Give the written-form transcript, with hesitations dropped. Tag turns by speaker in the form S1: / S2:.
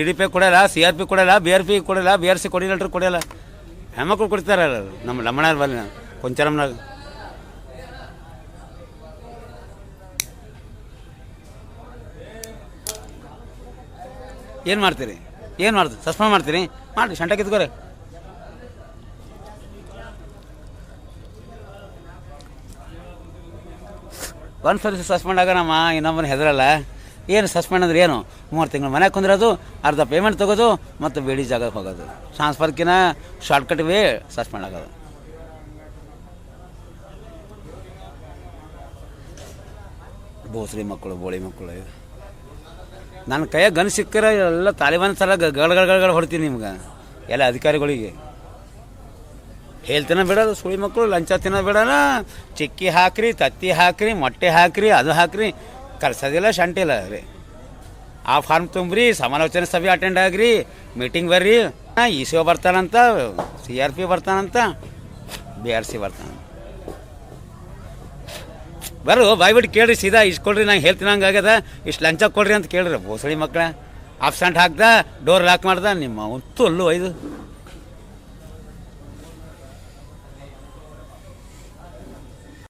S1: TDP ಕೊಡಲ್ಲ, CRP ಕೊಡಲ್ಲ, BRP ಕೊಡಲ್ಲ, BRC ಕೋಆರ್ಡಿನೇಟರ್ ಕೊಡಲ್ಲ. ಹೆಣ್ಮಕ್ಳು ಕೊಡ್ತಾರೆ ನಮ್ಮ ಲಮ್ಮಣ್ಣ ಬಲ್ಲಿ ಕೊಂಚರಮ್ನಾಗ. ಏನು ಮಾಡ್ತೀರಿ? ಏನು ಮಾಡ್ತೀರಿ? ಸಸ್ಪೆಂಡ್ ಮಾಡ್ತೀರಿ? ಮಾಡಿ ಶಂಟ ಕಿತ್ಕೋರಿ. ಒಂದು ಸರಿ ಸಸ್ಪೆಂಡ್ ಆಗೋಣಮ್ಮ, ಇನ್ನೊಬ್ಬನ ಹೆದರಲ್ಲ. ಏನು ಸಸ್ಪೆಂಡ್ ಅಂದ್ರೆ ಏನು? 3 ತಿಂಗಳು ಮನೆಗೆ ಕುಂದಿರೋದು, ಅರ್ಧ ಪೇಮೆಂಟ್ ತೊಗೋದು, ಮತ್ತು ಬೇಡಿ ಜಾಗಕ್ಕೆ ಹೋಗೋದು. ಟ್ರಾನ್ಸ್ಫರ್ಕಿನ ಶಾರ್ಟ್ಕಟ್ ವೇ ಸಸ್ಪೆಂಡ್ ಆಗೋದು. ಬೋಸ್ರಿ ಮಕ್ಕಳು, ಬೋಳಿ ಮಕ್ಕಳು. ನನ್ನ ಕೈಯಾಗ ಗನ್ ಸಿಕ್ಕರೆ ಎಲ್ಲ ತಾಲಿಬಾನ್ ಥರ ಗಡ್ಗಡ್ಗಡ್ಗಡ್ ಹೊಡ್ತೀನಿ ನಿಮ್ಗೆ, ಎಲ್ಲ ಅಧಿಕಾರಿಗಳಿಗೆ. ಹೇಳ್ತಿನ ಬಿಡೋದು ಸುಳಿ ಮಕ್ಕಳು, ಲಂಚ ತಿನ್ನೋದು ಬಿಡೋಣ. ಚಿಕ್ಕಿ ಹಾಕ್ರಿ, ತತ್ತಿ ಹಾಕ್ರಿ, ಮೊಟ್ಟೆ ಹಾಕ್ರಿ, ಅದು ಹಾಕ್ರಿ, ಕಲ್ಸೋದಿಲ್ಲ, ಶಂಟಿಲ್ಲ ರೀ. ಆ ಫಾರ್ಮ್ ತುಂಬ್ರಿ, ಸಮಾಲೋಚನೆ ಸಭೆ ಅಟೆಂಡ್ ಆಗ್ರಿ, ಮೀಟಿಂಗ್ ಬರ್ರಿ. ECO ಬರ್ತಾನಂತ, CRP ಬರ್ತಾನಂತ, BRC ಬರ್ತಾನ. ಬರು ಬಾಯ್ಬಿಟ್ಟು ಕೇಳ್ರಿ, ಸೀದಾ ಇಷ್ಟು ಕೊಡ್ರಿ, ನಂಗೆ ಹೇಳ್ತೀನಿ ಹಂಗಾಗ್ಯದ, ಇಷ್ಟು ಲಂಚ ಕೊಡ್ರಿ ಅಂತ ಕೇಳ್ರಿ. ಬೋಸಳಿ ಮಕ್ಕಳ ಆಬ್ಸೆಂಟ್ ಹಾಕ್ದ, ಡೋರ್ ಲಾಕ್ ಮಾಡ್ದ, ನಿಮ್ಮ ಅಂತೂ ಅಲ್ಲೂ 5